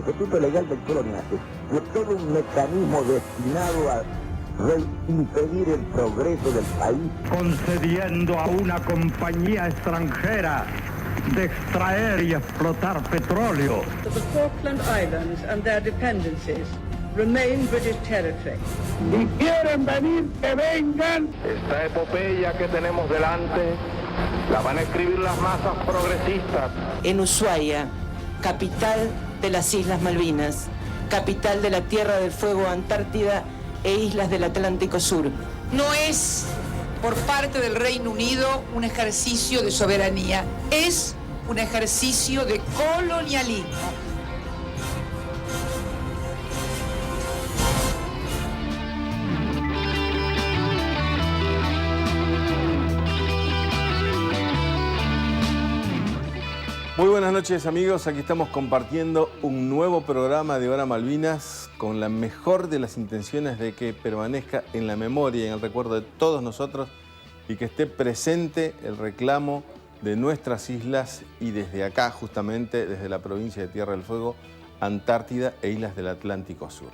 Estatuto Legal del Coloniaje, fue todo un mecanismo destinado a impedir el progreso del país. Concediendo a una compañía extranjera de extraer y explotar petróleo. The Falkland Islands and their dependencies remain British territory. Si quieren venir, que vengan. Esta epopeya que tenemos delante la van a escribir las masas progresistas. En Ushuaia, capital de las Islas Malvinas, capital de la Tierra del Fuego, Antártida e islas del Atlántico Sur. No es por parte del Reino Unido un ejercicio de soberanía, es un ejercicio de colonialismo. Muy buenas noches, amigos. Aquí estamos compartiendo un nuevo programa de Hora Malvinas con la mejor de las intenciones de que permanezca en la memoria y en el recuerdo de todos nosotros y que esté presente el reclamo de nuestras islas y desde acá, justamente desde la provincia de Tierra del Fuego, Antártida e islas del Atlántico Sur.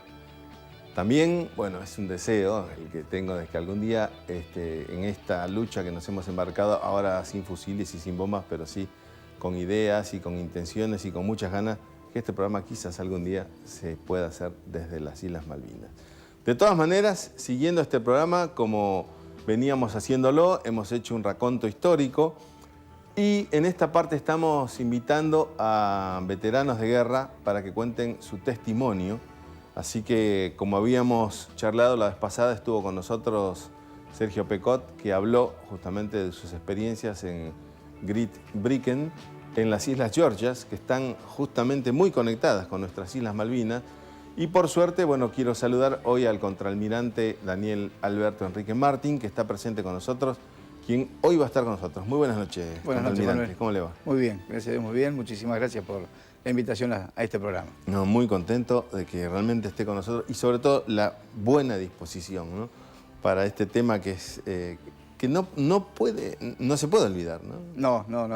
También, bueno, es un deseo el que tengo de que algún día en esta lucha que nos hemos embarcado, ahora sin fusiles y sin bombas, pero sí con ideas y con intenciones y con muchas ganas, que este programa quizás algún día se pueda hacer desde las Islas Malvinas. De todas maneras, siguiendo este programa como veníamos haciéndolo, hemos hecho un raconto histórico y en esta parte estamos invitando a veteranos de guerra para que cuenten su testimonio. Así que, como habíamos charlado la vez pasada, estuvo con nosotros Sergio Pecot, que habló justamente de sus experiencias en Grytbrücke, en las Islas Georgias, que están justamente muy conectadas con nuestras Islas Malvinas. Y por suerte, bueno, quiero saludar hoy al contraalmirante Daniel Alberto Enrique Martín, que está presente con nosotros, quien hoy va a estar con nosotros. Muy buenas noches, contraalmirante. Manuel. ¿Cómo le va? Muy bien, gracias, muy bien. Muchísimas gracias por la invitación a este programa. No, muy contento de que realmente esté con nosotros y sobre todo la buena disposición, ¿no?, para este tema que es que no se puede olvidar, ¿no? No,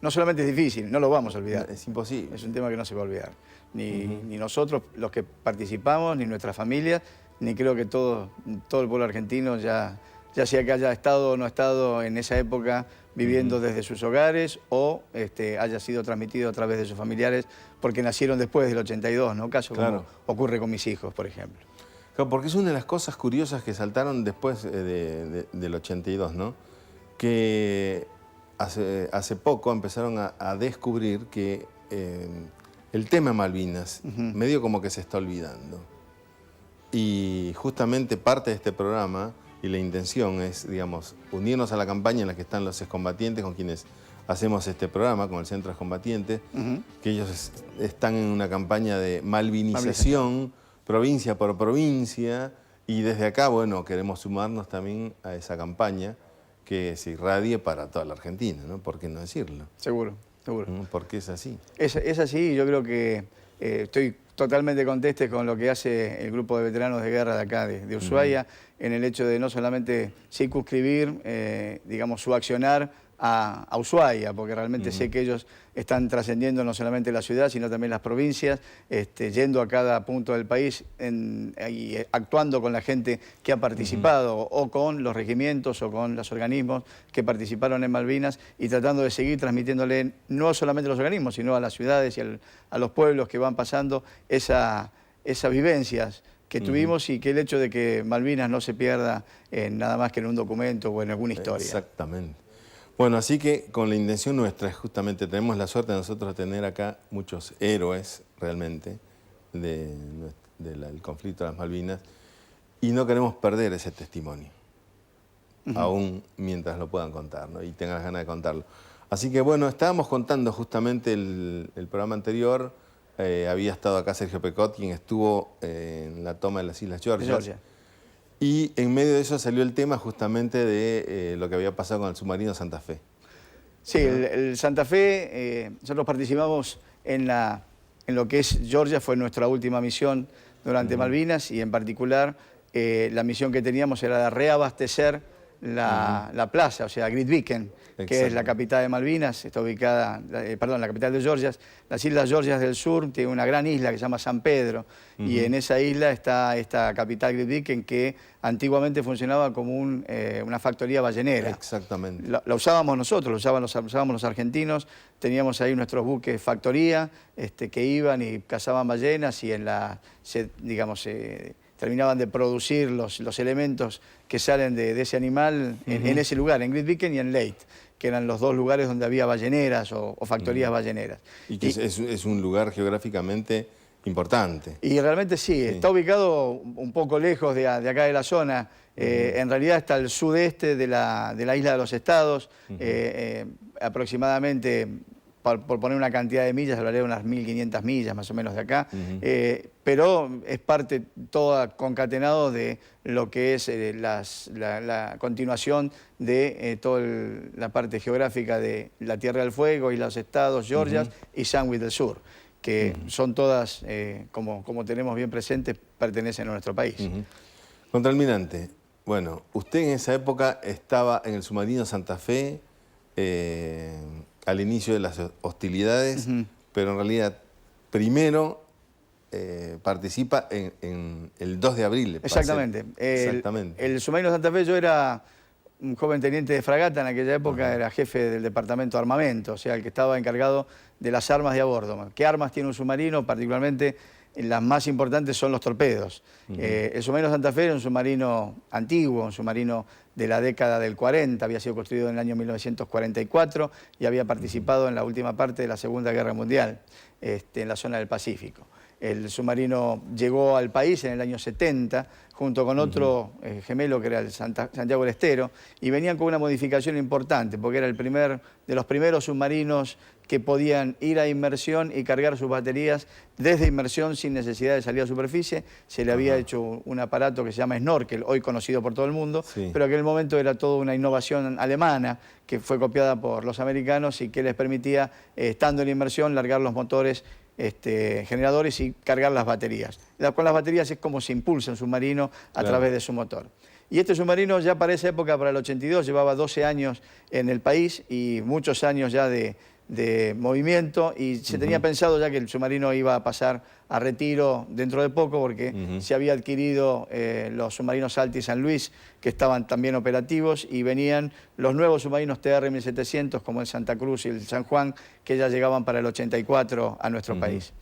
no solamente es difícil, no lo vamos a olvidar. Es imposible. Es un tema que no se va a olvidar. Ni nosotros, los que participamos, ni nuestras familias, ni creo que todo el pueblo argentino, ya sea que haya estado o no estado en esa época viviendo desde sus hogares o haya sido transmitido a través de sus familiares porque nacieron después del 82, ¿no? Caso como ocurre con mis hijos, por ejemplo. Claro, porque es una de las cosas curiosas que saltaron después del 82, ¿no? Que hace poco empezaron a descubrir que el tema Malvinas medio como que se está olvidando. Y justamente parte de este programa y la intención es, digamos, unirnos a la campaña en la que están los excombatientes con quienes hacemos este programa, con el Centro de Excombatientes, que ellos están en una campaña de malvinización, provincia por provincia, y desde acá, bueno, queremos sumarnos también a esa campaña que se irradie para toda la Argentina, ¿no? ¿Por qué no decirlo? Seguro. Porque es así. Es así, y yo creo que estoy totalmente conteste con lo que hace el grupo de veteranos de guerra de acá, de Ushuaia, en el hecho de no solamente circunscribir, digamos, su accionar a Ushuaia, porque realmente sé que ellos están trascendiendo no solamente la ciudad, sino también las provincias, yendo a cada punto del país y actuando con la gente que ha participado, o con los regimientos o con los organismos que participaron en Malvinas, y tratando de seguir transmitiéndole no solamente a los organismos, sino a las ciudades y a los pueblos que van pasando esas vivencias que tuvimos, y que el hecho de que Malvinas no se pierda nada más que en un documento o en alguna historia. Exactamente. Bueno, así que con la intención nuestra, justamente tenemos la suerte de nosotros de tener acá muchos héroes realmente del conflicto de las Malvinas, y no queremos perder ese testimonio, aún mientras lo puedan contar, ¿no? Y tengan las ganas de contarlo. Así que bueno, estábamos contando justamente el programa anterior, había estado acá Sergio Pecot, quien estuvo en la toma de las Islas Georgias. Y en medio de eso salió el tema justamente de lo que había pasado con el submarino Santa Fe. Sí, el Santa Fe, nosotros participamos en lo que es Georgia, fue nuestra última misión durante Malvinas, y en particular la misión que teníamos era de reabastecer la plaza, o sea, Grytviken, que es la capital de Malvinas, está ubicada, la capital de Georgias. Las Islas Georgias del Sur tiene una gran isla que se llama San Pedro, y en esa isla está esta capital Grytviken, que antiguamente funcionaba como una factoría ballenera. Exactamente. La usábamos nosotros, la usábamos los argentinos, teníamos ahí nuestros buques factoría que iban y cazaban ballenas y terminaban de producir los elementos que salen de ese animal en ese lugar, en Grytviken y en Leyte, que eran los dos lugares donde había balleneras o factorías balleneras. Y que es un lugar geográficamente importante. Y realmente sí, está ubicado un poco lejos de acá de la zona. En realidad está al sudeste de la isla de los Estados, aproximadamente, por poner una cantidad de millas, hablaré de unas 1.500 millas más o menos de acá, pero es parte toda concatenado de lo que es la continuación de toda la parte geográfica de la Tierra del Fuego, Islas de los Estados, Georgias y Sandwich del Sur, que son todas, como tenemos bien presentes, pertenecen a nuestro país. Contralmirante, bueno, usted en esa época estaba en el submarino Santa Fe, al inicio de las hostilidades, pero en realidad primero participa en el 2 de abril. Exactamente. El submarino Santa Fe, yo era un joven teniente de fragata en aquella época, era jefe del departamento de armamento, o sea, el que estaba encargado de las armas de a bordo. ¿Qué armas tiene un submarino? Particularmente las más importantes son los torpedos. El submarino Santa Fe era un submarino antiguo, un submarino de la década del 40, había sido construido en el año 1944 y había participado en la última parte de la Segunda Guerra Mundial, en la zona del Pacífico. El submarino llegó al país en el año 70, junto con otro gemelo que era el Santiago del Estero, y venían con una modificación importante, porque era de los primeros submarinos que podían ir a inmersión y cargar sus baterías desde inmersión sin necesidad de salir a superficie. Se le había hecho un aparato que se llama snorkel, hoy conocido por todo el mundo, pero en aquel momento era toda una innovación alemana que fue copiada por los americanos y que les permitía, estando en inmersión, largar los motores generadores y cargar las baterías. Con las baterías es como se impulsa un submarino a través de su motor. Y este submarino ya para esa época, para el 82, llevaba 12 años en el país y muchos años ya de movimiento, y se tenía pensado ya que el submarino iba a pasar a retiro dentro de poco, porque se había adquirido los submarinos Salta y San Luis, que estaban también operativos, y venían los nuevos submarinos TR-1700 como el Santa Cruz y el San Juan, que ya llegaban para el 84 a nuestro país.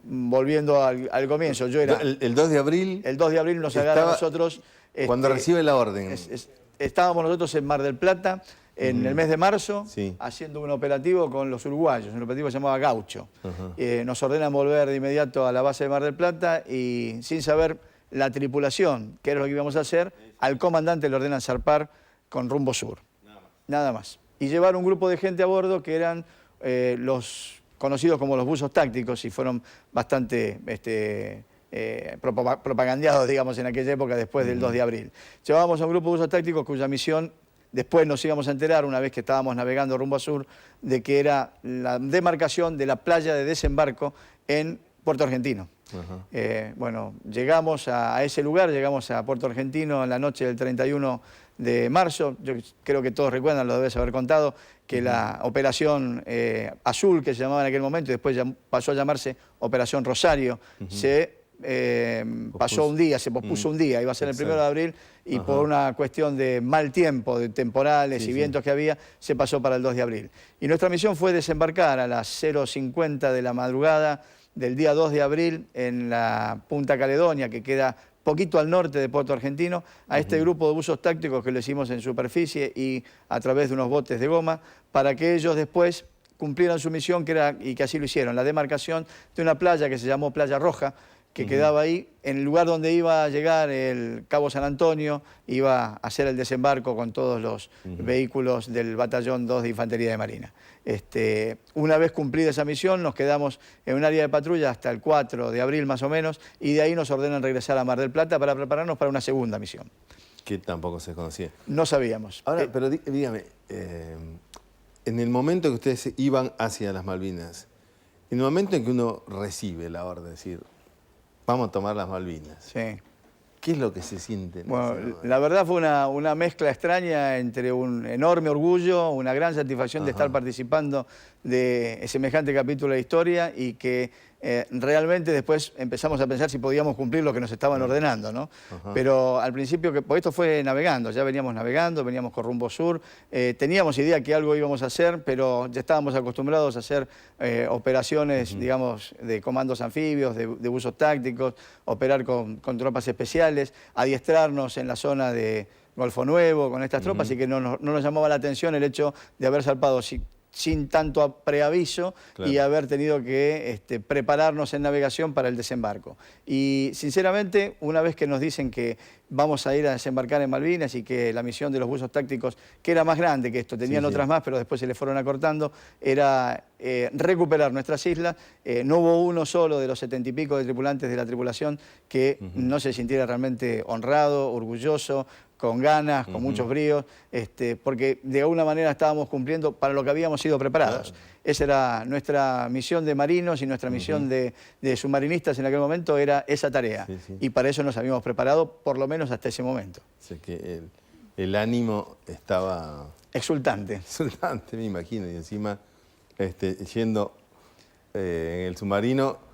Volviendo al comienzo, yo era... El 2 de abril... El 2 de abril nos agarra a nosotros... Cuando recibe la orden. Estábamos nosotros en Mar del Plata, en el mes de marzo, haciendo un operativo con los uruguayos, un operativo que se llamaba Gaucho. Nos ordenan volver de inmediato a la base de Mar del Plata y, sin saber la tripulación, qué era lo que íbamos a hacer, al comandante le ordenan zarpar con rumbo sur. Nada más. Y llevar un grupo de gente a bordo que eran los conocidos como los buzos tácticos, y fueron bastante propagandeados, digamos, en aquella época, después del 2 de abril. Llevábamos a un grupo de buzos tácticos cuya misión, después nos íbamos a enterar, una vez que estábamos navegando rumbo a sur, de que era la demarcación de la playa de desembarco en Puerto Argentino. Bueno, llegamos a ese lugar, llegamos a Puerto Argentino en la noche del 31 de marzo. Yo creo que todos recuerdan, lo debes haber contado, que la operación Azul, que se llamaba en aquel momento, y después pasó a llamarse Operación Rosario, se pasó un día, se pospuso un día, iba a ser el 1 de abril, y por una cuestión de mal tiempo, de temporales y vientos que había, se pasó para el 2 de abril. Y nuestra misión fue desembarcar a las 0:50 de la madrugada del día 2 de abril en la Punta Caledonia, que queda poquito al norte de Puerto Argentino, a este grupo de buzos tácticos que lo hicimos en superficie y a través de unos botes de goma, para que ellos después cumplieran su misión, y que así lo hicieron, la demarcación de una playa que se llamó Playa Roja, que quedaba ahí, en el lugar donde iba a llegar el Cabo San Antonio, iba a hacer el desembarco con todos los vehículos del Batallón 2 de Infantería de Marina. Una vez cumplida esa misión, nos quedamos en un área de patrulla hasta el 4 de abril más o menos, y de ahí nos ordenan regresar a Mar del Plata para prepararnos para una segunda misión. Que tampoco se conocía. No sabíamos. Ahora, pero dígame, en el momento que ustedes iban hacia las Malvinas, en el momento en que uno recibe la orden de decir, vamos a tomar las Malvinas. Sí. ¿Qué es lo que se siente? Bueno, la verdad fue una mezcla extraña entre un enorme orgullo, una gran satisfacción de estar participando de semejante capítulo de historia y que realmente después empezamos a pensar si podíamos cumplir lo que nos estaban ordenando, ¿no? Pero al principio, porque esto fue navegando, ya veníamos navegando, veníamos con rumbo sur, teníamos idea que algo íbamos a hacer, pero ya estábamos acostumbrados a hacer operaciones, digamos, de comandos anfibios, de buzos tácticos, operar con tropas especiales, adiestrarnos en la zona de Golfo Nuevo con estas tropas, y que no nos llamaba la atención el hecho de haber zarpado sin tanto preaviso y haber tenido que prepararnos en navegación para el desembarco. Y sinceramente, una vez que nos dicen que vamos a ir a desembarcar en Malvinas y que la misión de los buzos tácticos, que era más grande que esto, tenían otras más, pero después se les fueron acortando, era recuperar nuestras islas. No hubo uno solo de los 70 y pico de tripulantes de la tripulación que no se sintiera realmente honrado, orgulloso, con ganas, con muchos bríos, porque de alguna manera estábamos cumpliendo para lo que habíamos sido preparados. Esa era nuestra misión de marinos y nuestra misión de submarinistas en aquel momento, era esa tarea. Y para eso nos habíamos preparado, por lo menos hasta ese momento. O sea que el ánimo estaba... Exultante. Exultante, me imagino. Y encima yendo en el submarino,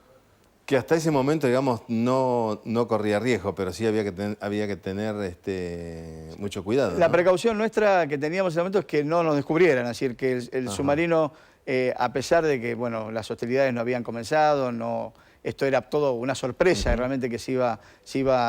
que hasta ese momento, digamos, no corría riesgo, pero sí había que tener mucho cuidado. La precaución nuestra que teníamos en ese momento es que no nos descubrieran, es decir, que el submarino, a pesar de que las hostilidades no habían comenzado, esto era todo una sorpresa, realmente que se iba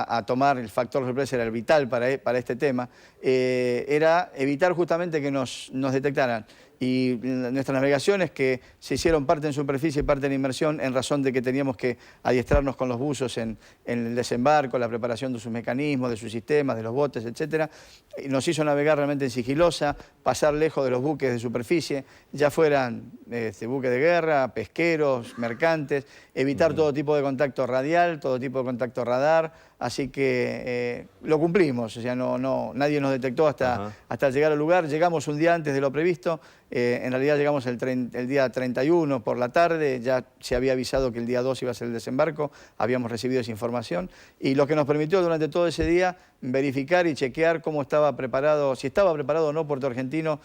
a tomar, el factor sorpresa era el vital para este tema, era evitar justamente que nos detectaran. Y nuestras navegaciones que se hicieron parte en superficie y parte en inmersión en razón de que teníamos que adiestrarnos con los buzos en el desembarco, la preparación de sus mecanismos, de sus sistemas, de los botes, etc. Nos hizo navegar realmente en sigilosa, pasar lejos de los buques de superficie, ya fueran buques de guerra, pesqueros, mercantes, evitar todo tipo de contacto radial, todo tipo de contacto radar, así que lo cumplimos, o sea, nadie nos detectó hasta llegar al lugar. Llegamos un día antes de lo previsto, en realidad llegamos el día 31 por la tarde, ya se había avisado que el día 2 iba a ser el desembarco, habíamos recibido esa información, y lo que nos permitió durante todo ese día verificar y chequear cómo estaba preparado, si estaba preparado o no Puerto Argentino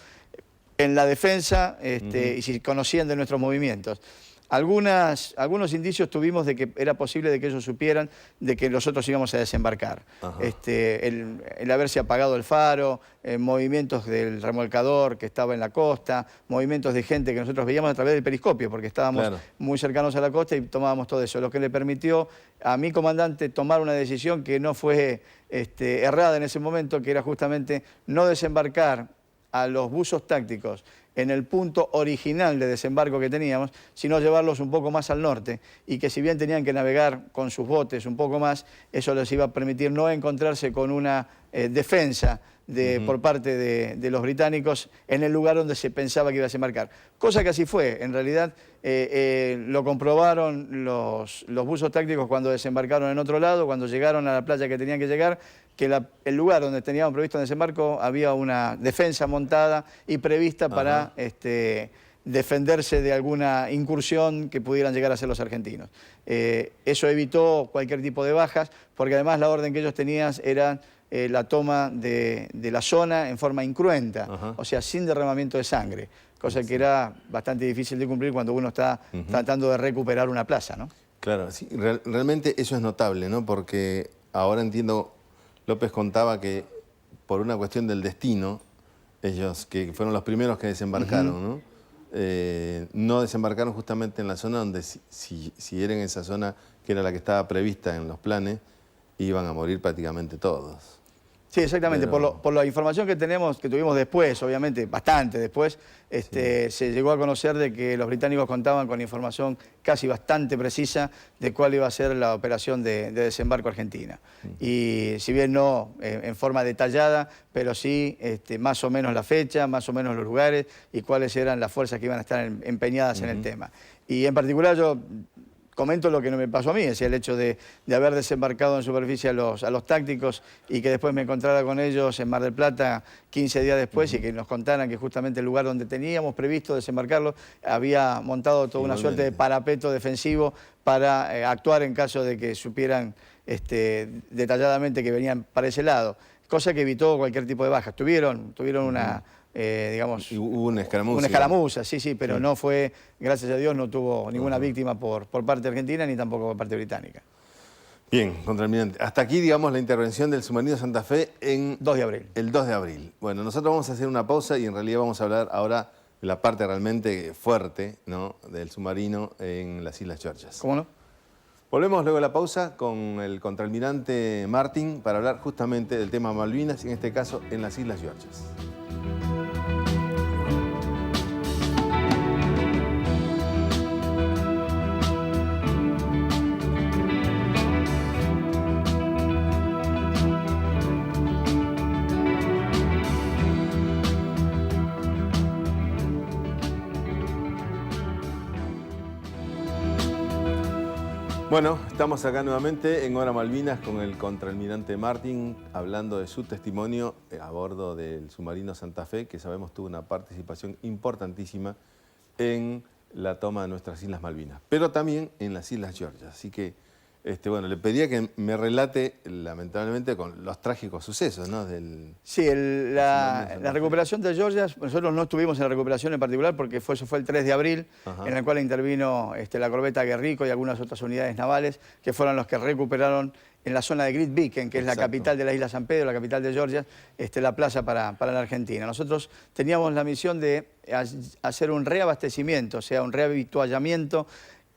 en la defensa, y si conocían de nuestros movimientos. Algunos indicios tuvimos de que era posible de que ellos supieran de que nosotros íbamos a desembarcar. El haberse apagado el faro, movimientos del remolcador que estaba en la costa, movimientos de gente que nosotros veíamos a través del periscopio, porque estábamos muy cercanos a la costa y tomábamos todo eso, lo que le permitió a mi comandante tomar una decisión que no fue errada en ese momento, que era justamente no desembarcar a los buzos tácticos en el punto original de desembarco que teníamos, sino llevarlos un poco más al norte, y que si bien tenían que navegar con sus botes un poco más, eso les iba a permitir no encontrarse con una defensa por parte de los británicos en el lugar donde se pensaba que iba a desembarcar. Cosa que así fue. En realidad lo comprobaron los buzos tácticos cuando desembarcaron en otro lado, cuando llegaron a la playa que tenían que llegar, que el lugar donde teníamos previsto el desembarco había una defensa montada y prevista para defenderse de alguna incursión que pudieran llegar a hacer los argentinos. Eso evitó cualquier tipo de bajas, porque además la orden que ellos tenían era la toma de la zona en forma incruenta, o sea, sin derramamiento de sangre, cosa que era bastante difícil de cumplir cuando uno está tratando de recuperar una plaza, ¿no? Claro, sí, realmente eso es notable, ¿no? Porque ahora entiendo, López contaba que por una cuestión del destino, ellos que fueron los primeros que desembarcaron, ¿no? No desembarcaron justamente en la zona donde si era en esa zona que era la que estaba prevista en los planes, iban a morir prácticamente todos. Sí, exactamente. Pero... Por la información que tuvimos después, obviamente, bastante después, se llegó a conocer de que los británicos contaban con información casi bastante precisa de cuál iba a ser la operación de desembarco argentina. Y si bien no en forma detallada, pero sí más o menos la fecha, más o menos los lugares y cuáles eran las fuerzas que iban a estar empeñadas en el tema. Y en particular yo comento lo que no me pasó a mí, es el hecho de haber desembarcado en superficie a los tácticos y que después me encontrara con ellos en Mar del Plata 15 días después y que nos contaran que justamente el lugar donde teníamos previsto desembarcarlo había montado toda una suerte de parapeto defensivo para actuar en caso de que supieran detalladamente que venían para ese lado, cosa que evitó cualquier tipo de bajas. Tuvieron una... digamos, hubo una escaramuza. Una escaramuza, sí, pero no fue, gracias a Dios, no tuvo ninguna víctima por parte argentina ni tampoco por parte británica. Bien, contraalmirante. Hasta aquí, digamos, la intervención del submarino Santa Fe en... 2 de abril. El 2 de abril. Bueno, nosotros vamos a hacer una pausa y en realidad vamos a hablar ahora de la parte realmente fuerte, ¿no?, del submarino en las Islas Georgias. ¿Cómo no? Volvemos luego de la pausa con el contraalmirante Martin para hablar justamente del tema Malvinas, y en este caso en las Islas Georgias. Bueno, estamos acá nuevamente en Hora Malvinas con el contraalmirante Martin, hablando de su testimonio a bordo del submarino Santa Fe, que sabemos tuvo una participación importantísima en la toma de nuestras Islas Malvinas, pero también en las Islas Georgias. Así que, bueno, le pedía que me relate, lamentablemente, con los trágicos sucesos, ¿no? Sí, la recuperación de Georgias, nosotros no estuvimos en la recuperación en particular porque eso fue el 3 de abril, en el cual intervino la corbeta Guerrico y algunas otras unidades navales, que fueron los que recuperaron en la zona de Great Beacon, que es la capital de la isla San Pedro, la capital de Georgia, la plaza para la Argentina. Nosotros teníamos la misión de hacer un reabastecimiento, o sea, un rehabituallamiento,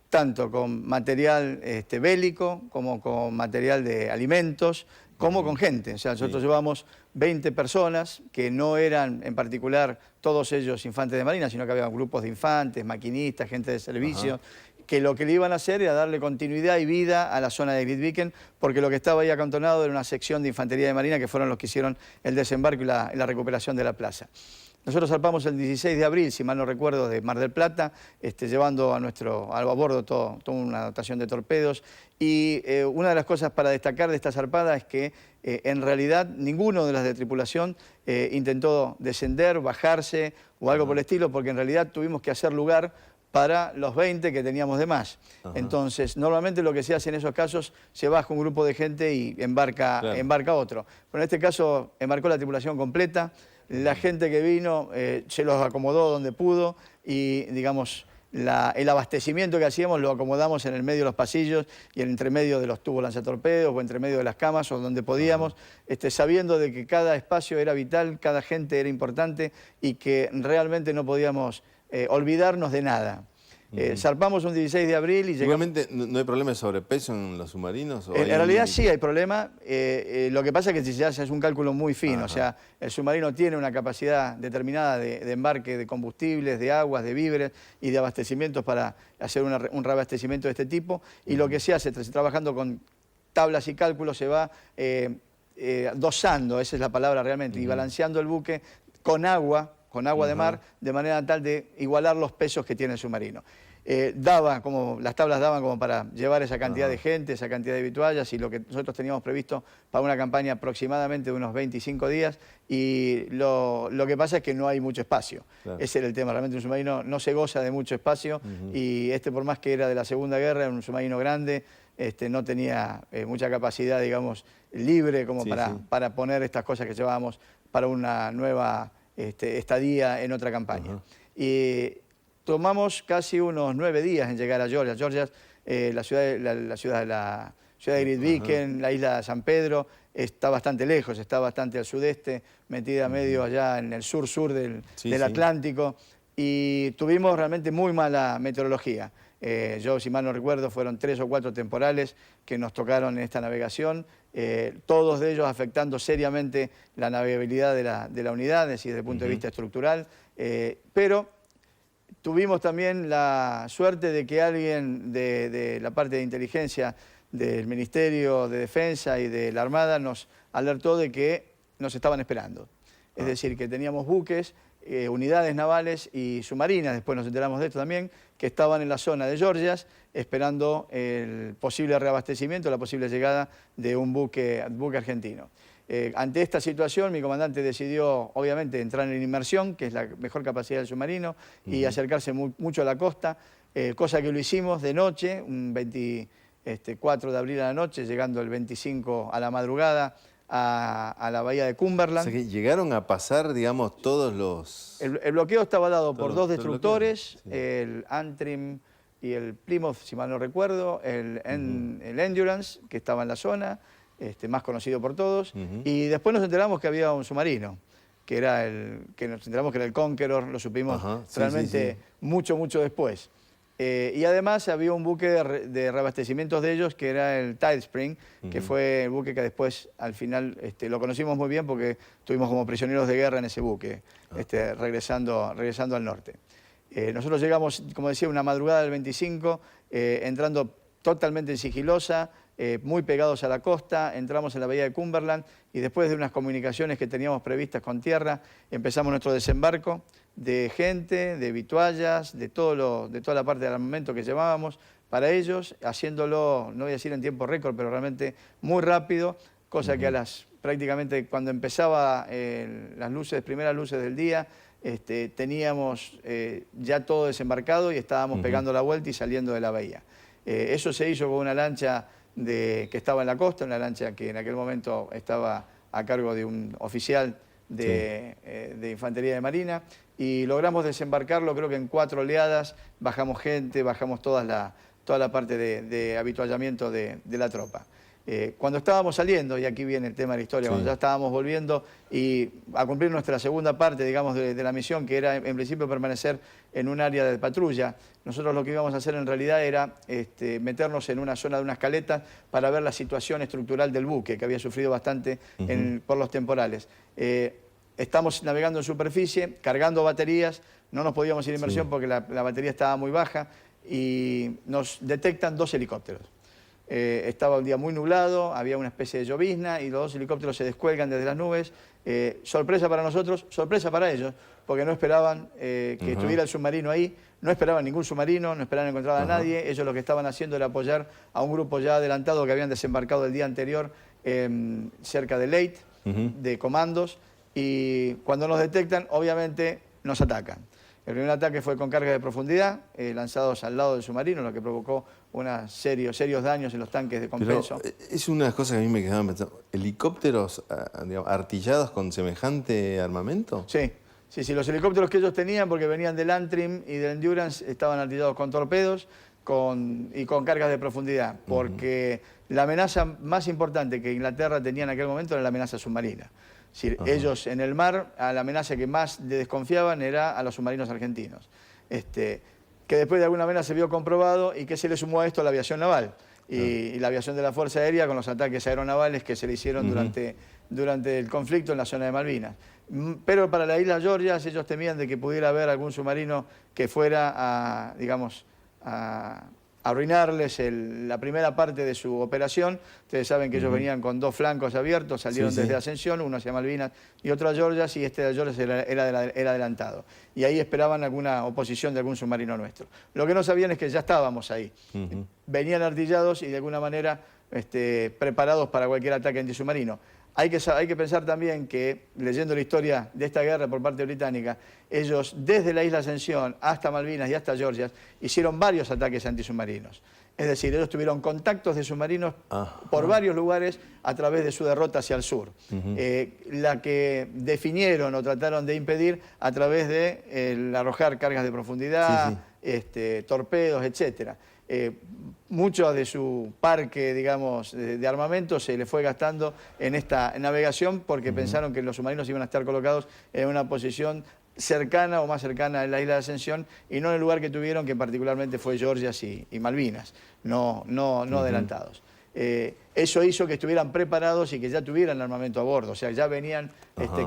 tanto con material bélico, como con material de alimentos, como con gente. O sea, nosotros llevamos 20 personas, que no eran en particular todos ellos infantes de marina, sino que había grupos de infantes, maquinistas, gente de servicio, que lo que le iban a hacer era darle continuidad y vida a la zona de Great Beacon, porque lo que estaba ahí acantonado era una sección de infantería de marina, que fueron los que hicieron el desembarco y la recuperación de la plaza. Nosotros zarpamos el 16 de abril, si mal no recuerdo, de Mar del Plata, llevando a bordo toda una dotación de torpedos. Y una de las cosas para destacar de esta zarpada es que en realidad ninguno de los de tripulación intentó descender, bajarse o algo por el estilo, porque en realidad tuvimos que hacer lugar para los 20 que teníamos de más. Entonces, normalmente lo que se hace en esos casos, se baja un grupo de gente y embarca otro. Pero en este caso embarcó la tripulación completa. La gente que vino se los acomodó donde pudo y, digamos, el abastecimiento que hacíamos lo acomodamos en el medio de los pasillos y en entre medio de los tubos lanzatorpedos o entre medio de las camas o donde podíamos, sabiendo de que cada espacio era vital, cada gente era importante y que realmente no podíamos olvidarnos de nada. Zarpamos un 16 de abril y llegamos... Igualmente, ¿no hay problema de sobrepeso en los submarinos? En realidad sí hay problema. Lo que pasa es que si se hace es un cálculo muy fino. O sea, el submarino tiene una capacidad determinada de embarque de combustibles, de aguas, de víveres y de abastecimientos para hacer un reabastecimiento de este tipo. Y lo que se hace, trabajando con tablas y cálculos, se va dosando, esa es la palabra realmente, y balanceando el buque con agua de mar, de manera tal de igualar los pesos que tiene el submarino. Las tablas daban como para llevar esa cantidad de gente, esa cantidad de vituallas y lo que nosotros teníamos previsto para una campaña aproximadamente de unos 25 días y lo que pasa es que no hay mucho espacio. Ese era el tema, realmente un submarino no se goza de mucho espacio y por más que era de la Segunda Guerra, era un submarino grande, no tenía mucha capacidad, digamos, libre como para poner estas cosas que llevábamos para una nueva estadía en otra campaña. Y tomamos casi unos 9 días en llegar a Georgias. Georgias, la ciudad de Great Beacon, la isla de San Pedro, está bastante lejos, está bastante al sudeste, metida medio allá en el sur-sur del Atlántico, y tuvimos realmente muy mala meteorología. Yo, si mal no recuerdo, fueron 3 o 4 temporales que nos tocaron en esta navegación, todos de ellos afectando seriamente la navegabilidad de la unidad, es decir, desde el punto de vista estructural, pero tuvimos también la suerte de que alguien de la parte de inteligencia del Ministerio de Defensa y de la Armada nos alertó de que nos estaban esperando. Es decir, que teníamos buques, unidades navales y submarinas, después nos enteramos de esto también, que estaban en la zona de Georgias esperando el posible reabastecimiento, la posible llegada de un buque argentino. Ante esta situación, mi comandante decidió, obviamente, entrar en inmersión, que es la mejor capacidad del submarino, y acercarse mucho a la costa, cosa que lo hicimos de noche, un 24 de abril a la noche, llegando el 25 a la madrugada a la bahía de Cumberland. O sea que llegaron a pasar, digamos, todos los... El bloqueo estaba dado por dos destructores, sí. el Antrim y el Plymouth, si mal no recuerdo, el Endurance, que estaba en la zona, más conocido por todos, y después nos enteramos que había un submarino, que nos enteramos que era el Conqueror, lo supimos realmente mucho después. Y además había un buque de reabastecimientos de ellos, que era el Tidespring, que fue el buque que después, al final, lo conocimos muy bien porque estuvimos como prisioneros de guerra en ese buque, regresando al norte. Nosotros llegamos, como decía, una madrugada del 25, entrando totalmente en sigilosa, muy pegados a la costa, entramos en la bahía de Cumberland y después de unas comunicaciones que teníamos previstas con tierra, empezamos nuestro desembarco de gente, de vituallas, de toda la parte del armamento que llevábamos para ellos, haciéndolo, no voy a decir en tiempo récord, pero realmente muy rápido, cosa que prácticamente cuando empezaba las primeras luces del día, teníamos ya todo desembarcado y estábamos pegando la vuelta y saliendo de la bahía. Eso se hizo con una lancha que estaba en la costa, una lancha que en aquel momento estaba a cargo de un oficial de Infantería de Marina, y logramos desembarcarlo creo que en 4 oleadas, bajamos gente, bajamos toda la parte de habituallamiento de la tropa. Cuando estábamos saliendo, y aquí viene el tema de la historia, cuando ya estábamos volviendo y a cumplir nuestra segunda parte, digamos, de la misión, que era en principio permanecer en un área de patrulla, nosotros lo que íbamos a hacer en realidad era meternos en una zona de unas caletas para ver la situación estructural del buque, que había sufrido bastante por los temporales. Estamos navegando en superficie, cargando baterías, no nos podíamos ir en inmersión porque la batería estaba muy baja, y nos detectan 2 helicópteros. Estaba un día muy nublado, había una especie de llovizna y los 2 helicópteros se descuelgan desde las nubes. Sorpresa para nosotros, sorpresa para ellos, porque no esperaban que estuviera el submarino ahí, no esperaban ningún submarino, no esperaban encontrar a nadie. Ellos lo que estaban haciendo era apoyar a un grupo ya adelantado que habían desembarcado el día anterior cerca de Leyte, de comandos, y cuando nos detectan, obviamente nos atacan. El primer ataque fue con cargas de profundidad, lanzados al lado del submarino, lo que provocó serios daños en los tanques de compenso. Pero es una de las cosas que a mí me quedaban pensando. ¿Helicópteros digamos, artillados con semejante armamento? Sí, los helicópteros que ellos tenían, porque venían del Antrim y del Endurance, estaban artillados con torpedos y con cargas de profundidad, porque la amenaza más importante que Inglaterra tenía en aquel momento era la amenaza submarina. Es decir, ellos en el mar, a la amenaza que más le desconfiaban era a los submarinos argentinos, que después de alguna manera se vio comprobado, y que se le sumó a esto la aviación naval y la aviación de la Fuerza Aérea con los ataques aeronavales que se le hicieron durante el conflicto en la zona de Malvinas. Pero para la isla Georgias ellos temían de que pudiera haber algún submarino que fuera a, digamos, a arruinarles la primera parte de su operación. Ustedes saben que ellos venían con 2 flancos abiertos, salieron desde Ascensión, uno hacia Malvinas y otro a Georgias, y de Georgias era adelantado. Y ahí esperaban alguna oposición de algún submarino nuestro. Lo que no sabían es que ya estábamos ahí. Venían artillados y de alguna manera preparados para cualquier ataque antisubmarino. Hay que pensar también que, leyendo la historia de esta guerra por parte británica, ellos desde la isla Ascensión hasta Malvinas y hasta Georgias hicieron varios ataques antisubmarinos. Es decir, ellos tuvieron contactos de submarinos por varios lugares a través de su derrota hacia el sur. La que definieron o trataron de impedir a través de arrojar cargas de profundidad, torpedos, etcétera. Mucho de su parque, digamos, de armamento se le fue gastando en esta navegación, porque pensaron que los submarinos iban a estar colocados en una posición cercana o más cercana a la isla de Ascensión, y no en el lugar que tuvieron, que particularmente fue Georgias y Malvinas, no adelantados. Eso hizo que estuvieran preparados y que ya tuvieran armamento a bordo, o sea, ya venían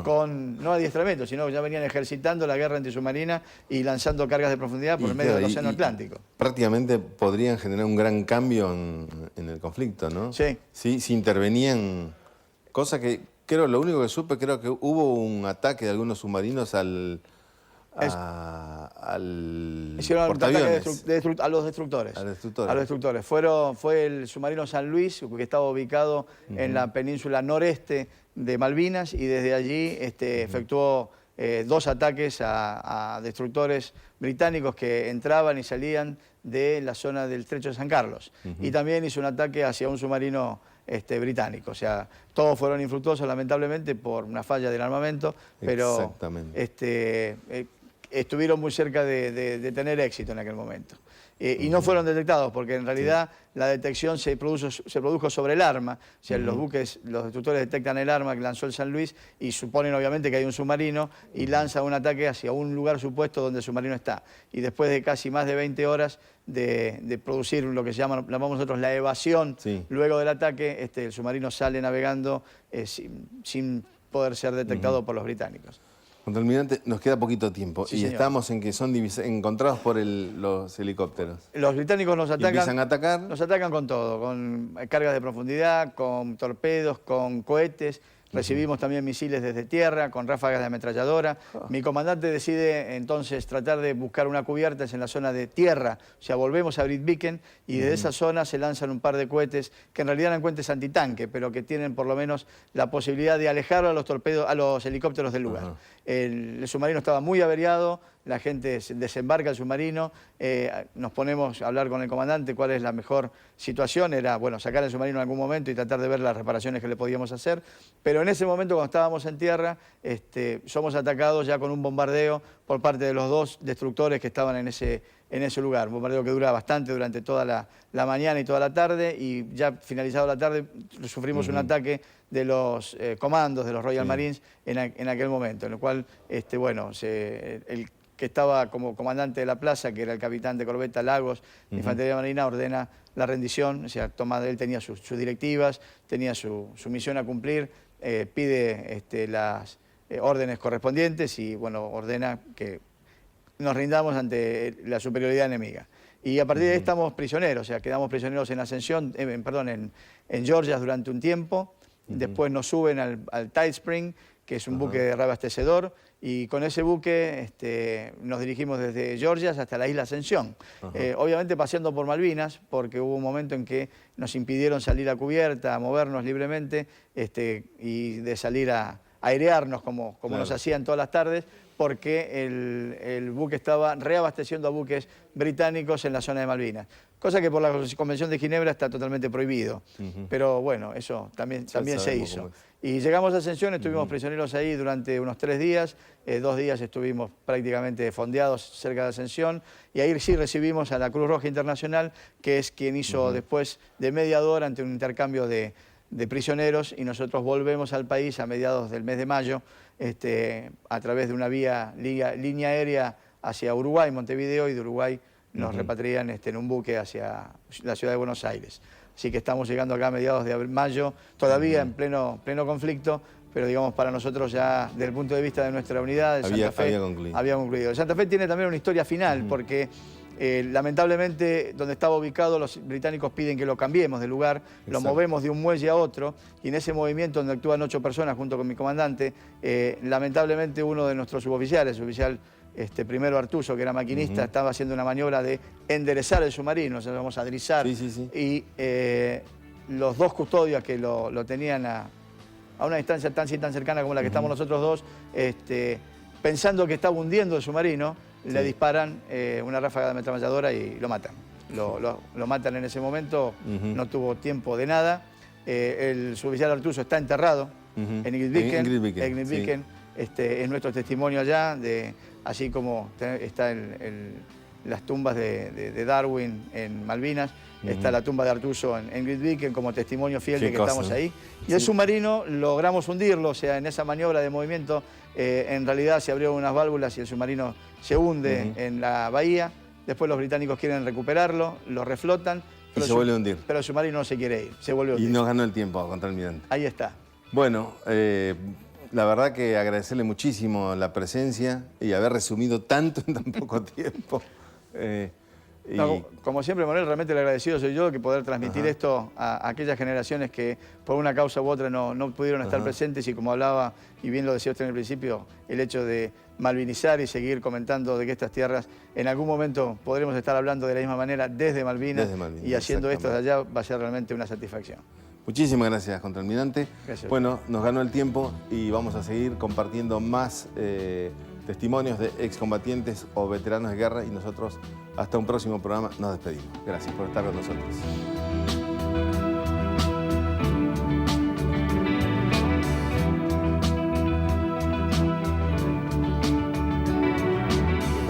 con, no adiestramiento, sino ya venían ejercitando la guerra antisubmarina y lanzando cargas de profundidad por el medio del Océano Atlántico. Prácticamente podrían generar un gran cambio en el conflicto, ¿no? Sí. Sí, si intervenían, cosa que creo, lo único que supe, creo que hubo un ataque de algunos submarinos al al hicieron un ataque portaaviones. a los destructores. A los destructores. A los destructores. Fue el submarino San Luis, que estaba ubicado en la península noreste de Malvinas, y desde allí efectuó 2 ataques a destructores británicos que entraban y salían de la zona del Estrecho de San Carlos. Y también hizo un ataque hacia un submarino británico. O sea, todos fueron infructuosos, lamentablemente, por una falla del armamento, pero estuvieron muy cerca de tener éxito en aquel momento. Y no fueron detectados, porque en realidad la detección se produjo sobre el arma. O sea, los buques, los destructores detectan el arma que lanzó el San Luis y suponen obviamente que hay un submarino y lanzan un ataque hacia un lugar supuesto donde el submarino está. Y después de casi más de 20 horas de producir lo que llamamos nosotros la evasión, luego del ataque, el submarino sale navegando sin poder ser detectado por los británicos. Contraalmirante, nos queda poquito tiempo y señor. estamos en que son encontrados por los helicópteros. Los británicos nos atacan. ¿Empiezan a atacar? Nos atacan con todo, con cargas de profundidad, con torpedos, con cohetes. Recibimos también misiles desde tierra, con ráfagas de ametralladora. Mi comandante decide entonces tratar de buscar una cubierta en la zona de tierra. O sea, volvemos a Grytviken y desde esa zona se lanzan un par de cohetes que en realidad eran cohetes antitanque, pero que tienen por lo menos la posibilidad de alejar a los helicópteros del lugar. El submarino estaba muy averiado, la gente desembarca el submarino, nos ponemos a hablar con el comandante cuál es la mejor situación. Era, bueno, sacar el submarino en algún momento y tratar de ver las reparaciones que le podíamos hacer. Pero en ese momento, cuando estábamos en tierra, somos atacados ya con un bombardeo por parte de los 2 destructores que estaban en ese lugar. Un bombardeo que dura bastante durante toda la mañana y toda la tarde, y ya finalizado la tarde sufrimos un ataque de los comandos de los Royal Marines en aquel momento, en el cual, bueno, el que estaba como comandante de la plaza, que era el capitán de corbeta Lagos, de Infantería Marina, ordena la rendición. O sea, él tenía sus directivas, tenía su misión a cumplir, pide las órdenes correspondientes y, bueno, ordena que nos rindamos ante la superioridad enemiga. Y a partir de ahí estamos prisioneros, o sea, quedamos prisioneros en Ascensión, en Georgia durante un tiempo. Después nos suben al Tide Spring, que es un buque de reabastecedor, y con ese buque nos dirigimos desde Georgia hasta la isla Ascensión. Obviamente paseando por Malvinas, porque hubo un momento en que nos impidieron salir a cubierta, a movernos libremente, y de salir a airearnos como nos hacían todas las tardes, porque el buque estaba reabasteciendo a buques británicos en la zona de Malvinas. Cosa que por la Convención de Ginebra está totalmente prohibido. Pero bueno, eso también se hizo. Y llegamos a Ascensión, estuvimos prisioneros ahí durante unos 3 días. 2 días estuvimos prácticamente fondeados cerca de Ascensión. Y ahí sí recibimos a la Cruz Roja Internacional, que es quien hizo después de mediador ante un intercambio de prisioneros, y nosotros volvemos al país a mediados del mes de mayo a través de una línea aérea hacia Uruguay, Montevideo, y de Uruguay nos repatrian en un buque hacia la ciudad de Buenos Aires. Así que estamos llegando acá a mediados de mayo, todavía en pleno conflicto, pero digamos para nosotros ya desde el punto de vista de nuestra unidad, de Santa Fe, había concluido. Santa Fe tiene también una historia final, porque lamentablemente donde estaba ubicado los británicos piden que lo cambiemos de lugar, lo movemos de un muelle a otro, y en ese movimiento donde actúan 8 personas junto con mi comandante, lamentablemente uno de nuestros suboficiales, el oficial primero Artuso, que era maquinista, estaba haciendo una maniobra de enderezar el submarino, o sea, vamos a drizar, y los 2 custodios que lo tenían a una distancia tan cercana como la que estamos nosotros dos, pensando que estaba hundiendo el submarino, le disparan una ráfaga de ametralladora y lo matan. Lo matan en ese momento, no tuvo tiempo de nada. El suboficial Artuso está enterrado en Grytviken. Es nuestro testimonio allá, así como está las tumbas de Darwin en Malvinas, está la tumba de Artuso en Grytviken como testimonio fiel de que estamos ahí. Y el submarino logramos hundirlo, o sea, en esa maniobra de movimiento, en realidad se abrieron unas válvulas y el submarino se hunde en la bahía. Después los británicos quieren recuperarlo, lo reflotan. Y se vuelve a hundir. Pero el submarino no se quiere ir, se vuelve a hundir. Y nos ganó el tiempo, contraalmirante. Ahí está. Bueno, la verdad que agradecerle muchísimo la presencia y haber resumido tanto en tan poco tiempo. Y... No, como siempre, Manuel, realmente el agradecido soy yo que poder transmitir esto a aquellas generaciones que por una causa u otra no pudieron estar presentes, y como hablaba, y bien lo decía usted en el principio, el hecho de malvinizar y seguir comentando de que estas tierras en algún momento podremos estar hablando de la misma manera desde Malvinas, y haciendo esto de allá va a ser realmente una satisfacción. Muchísimas gracias, contraalmirante. Gracias. Bueno, nos ganó el tiempo y vamos a seguir compartiendo más testimonios de excombatientes o veteranos de guerra, y nosotros hasta un próximo programa nos despedimos. Gracias por estar con nosotros.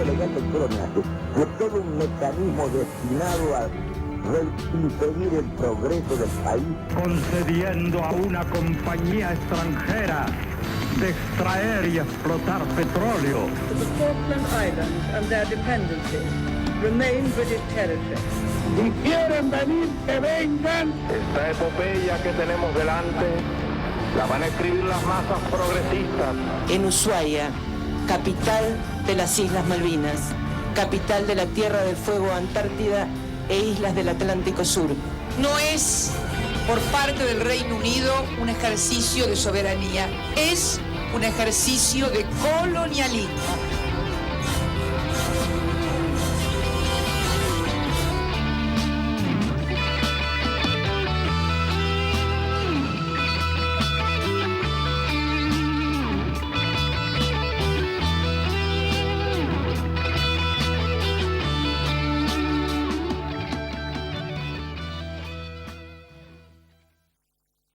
Legal electrónica fue todo un mecanismo destinado a impedir el progreso del país, concediendo a una compañía extranjera de extraer y explotar petróleo. The Falkland Islands and their dependencies remain British territory. Si quieren venir, que vengan. Esta epopeya que tenemos delante la van a escribir las masas progresistas. En Ushuaia, capital de las Islas Malvinas, capital de la Tierra del Fuego, Antártida e islas del Atlántico Sur. No es por parte del Reino Unido un ejercicio de soberanía, es un ejercicio de colonialismo.